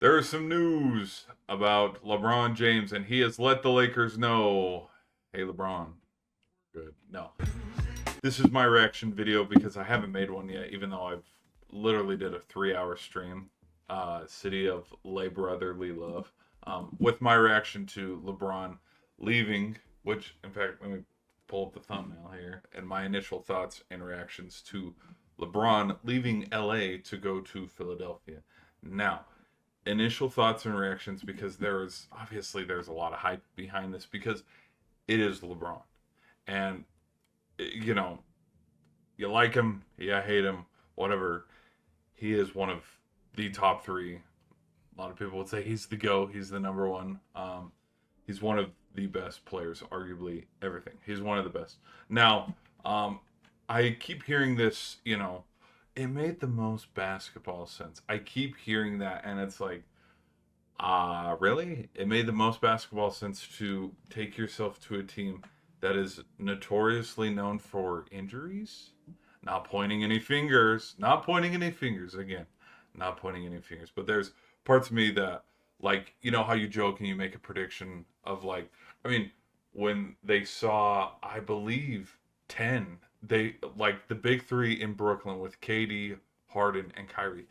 There is some news about LeBron James, and he has let the Lakers know, hey, LeBron, good. No. This is my reaction video because I haven't made one yet, even though I've literally did a 3 hour stream, City of Le Brotherly Love, with my reaction to LeBron leaving, which, in fact, let me pull up the thumbnail here, and my initial thoughts and reactions to LeBron leaving LA to go to Philadelphia. Now, initial thoughts and reactions because there's a lot of hype behind this because it is LeBron. And you know, you like him, yeah, hate him, whatever. He is one of the top three. A lot of people would say he's the GOAT, he's the number one. He's one of the best players, arguably everything. He's one of the best. Now, I keep hearing this, it made the most basketball sense. I keep hearing that, and it's like, really? It made the most basketball sense to take yourself to a team that is notoriously known for injuries? Not pointing any fingers. Not pointing any fingers again. Not pointing any fingers. But there's parts of me that, like, you know how you joke and you make a prediction of, like, I mean, when they saw, I believe, 10, they, like, the big three in Brooklyn with KD, Harden, and Kyrie.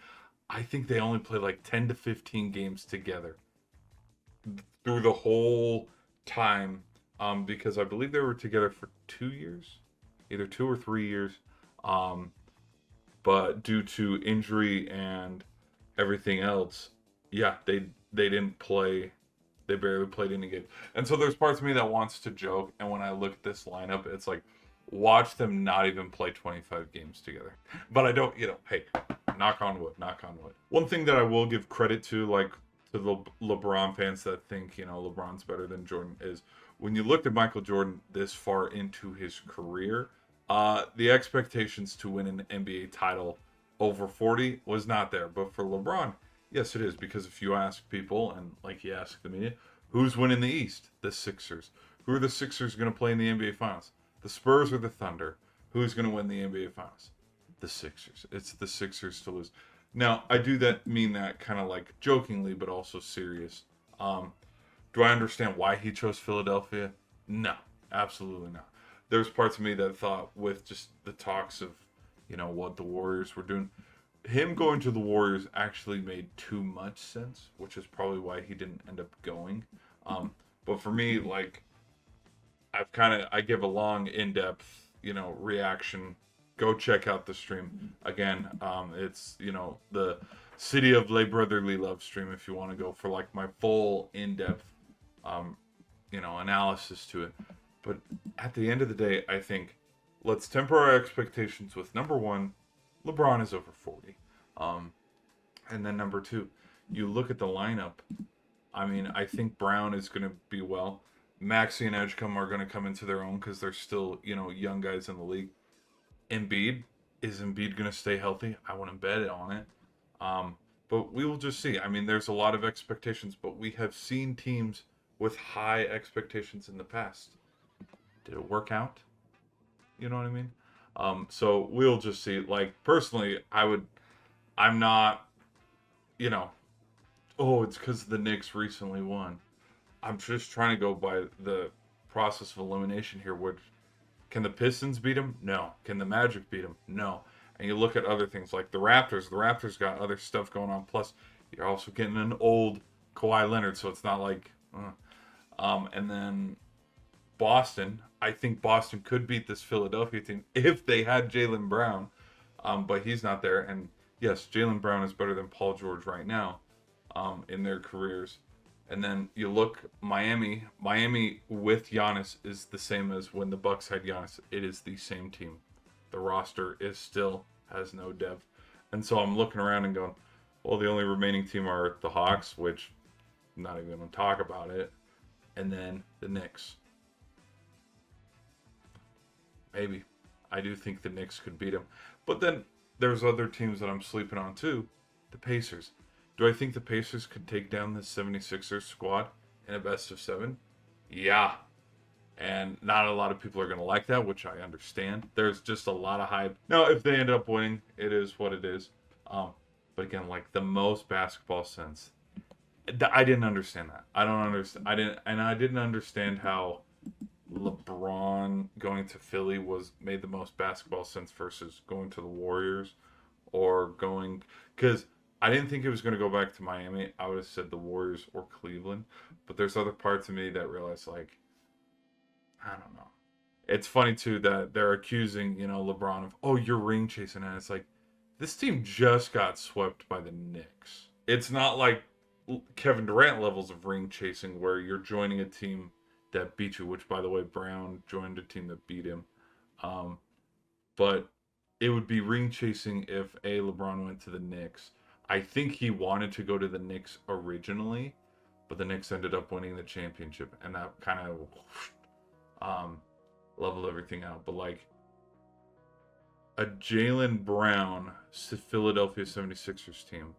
I think they only played like 10 to 15 games together through the whole time, because I believe they were together for 2 years, either 2 or 3 years. Um, but due to injury and everything else, yeah, they didn't play. They barely played any games, and so there's parts of me that wants to joke. And when I look at this lineup, it's like, watch them not even play 25 games together. But I don't, hey, knock on wood, knock on wood. One thing that I will give credit to, like, to the LeBron fans that think, LeBron's better than Jordan, is when you looked at Michael Jordan this far into his career, the expectations to win an NBA title over 40 was not there. But for LeBron, yes, it is. Because if you ask people, and like you ask the media, who's winning the East? The Sixers. Who are the Sixers going to play in the NBA Finals? The Spurs or the Thunder? Who's going to win the NBA Finals? The Sixers. It's the Sixers to lose. Now, I do that mean that kind of like jokingly, but also serious. Um, do I understand why he chose Philadelphia? No, absolutely not. There's parts of me that thought, with just the talks of, what the Warriors were doing, him going to the Warriors actually made too much sense, which is probably why he didn't end up going. But for me, like, I give a long, in-depth, reaction. Go check out the stream again. It's the City of Le Brotherly Love stream if you want to go for like my full, in-depth, analysis to it. But at the end of the day, I think let's temper our expectations with number one, LeBron is over 40, and then number two, you look at the lineup. I mean, I think Brown is going to be well. Maxey and Edgecombe are going to come into their own because they're still, young guys in the league. Embiid, is Embiid going to stay healthy? I wouldn't bet on it. But we will just see. I mean, there's a lot of expectations, but we have seen teams with high expectations in the past. Did it work out? You know what I mean? So we'll just see. Like, personally, I'm not, you know, oh, it's because the Knicks recently won. I'm just trying to go by the process of elimination here. Which, can the Pistons beat them? No. Can the Magic beat them? No. And you look at other things like the Raptors. The Raptors got other stuff going on. Plus, you're also getting an old Kawhi Leonard, so it's not like. And then Boston. I think Boston could beat this Philadelphia team if they had Jaylen Brown, but he's not there. And yes, Jaylen Brown is better than Paul George right now, in their careers. And then you look Miami. Miami with Giannis is the same as when the Bucks had Giannis. It is the same team. The roster is still has no depth. And so I'm looking around and going, well, the only remaining team are the Hawks, which I'm not even going to talk about it, and then the Knicks. Maybe. I do think the Knicks could beat them. But then there's other teams that I'm sleeping on too. The Pacers. Do I think the Pacers could take down the 76ers squad in a best of seven? Yeah. And not a lot of people are going to like that, which I understand. There's just a lot of hype. Now, if they end up winning, it is what it is. But again, like, the most basketball sense, I didn't understand that. I don't understand. I didn't understand how LeBron going to Philly made the most basketball sense versus going to the Warriors or going, because I didn't think it was going to go back to Miami. I would have said the Warriors or Cleveland, but there's other parts of me that realize, like, I don't know. It's funny too that they're accusing, LeBron of, oh, you're ring chasing, and it's like, this team just got swept by the Knicks. It's not like Kevin Durant levels of ring chasing where you're joining a team that beat you, which, by the way, Brown joined a team that beat him. But it would be ring chasing if LeBron went to the Knicks. I think he wanted to go to the Knicks originally, but the Knicks ended up winning the championship, and that kind of leveled everything out. But like a Jaylen Brown Philadelphia 76ers team,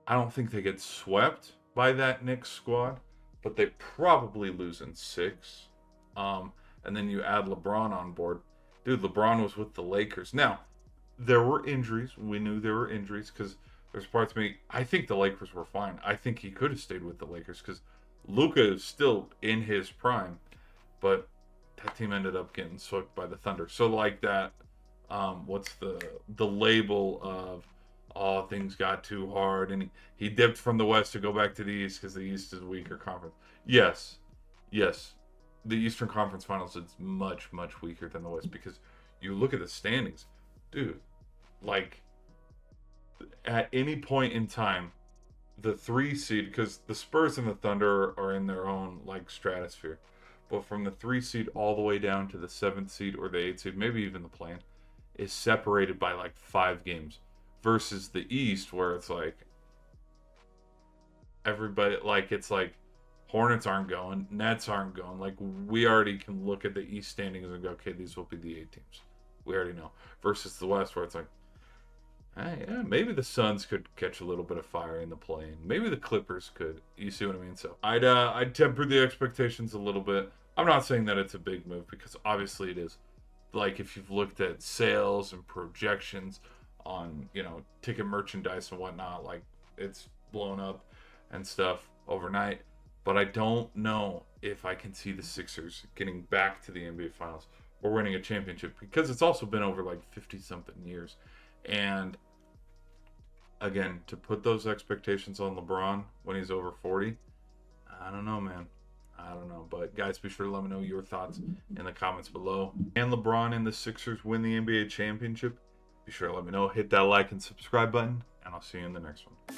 I don't think they get swept by that Knicks squad, but they probably lose in 6. And then you add LeBron on board. Dude, LeBron was with the Lakers. Now, there were injuries. We knew there were injuries because there's parts of me. I think the Lakers were fine. I think he could have stayed with the Lakers because Luka is still in his prime. But that team ended up getting swept by the Thunder. So like that, what's the label of, oh, things got too hard, and he dipped from the West to go back to the East because the East is a weaker conference. Yes. The Eastern Conference Finals is much, much weaker than the West because you look at the standings. Dude, like, at any point in time, the 3 seed, because the Spurs and the Thunder are in their own, like, stratosphere, but from the 3 seed all the way down to the 7th seed or the 8th seed, maybe even the play-in, is separated by, like, 5 games. Versus the East, where it's like everybody, like, it's like Hornets aren't going, Nets aren't going. Like, we already can look at the East standings and go, okay, these will be the 8 teams. We already know. Versus the West, where it's like, hey, yeah, maybe the Suns could catch a little bit of fire in the play-in. Maybe the Clippers could. You see what I mean? So I'd temper the expectations a little bit. I'm not saying that it's a big move because obviously it is. Like, if you've looked at sales and projections on, ticket merchandise and whatnot, like, it's blown up and stuff overnight. But I don't know if I can see the Sixers getting back to the NBA Finals or winning a championship because it's also been over like 50-something years. And again, to put those expectations on LeBron when he's over 40, I don't know, man. I don't know. But guys, be sure to let me know your thoughts in the comments below. Can LeBron and the Sixers win the NBA championship? Be sure to let me know. Hit that like and subscribe button, and I'll see you in the next one.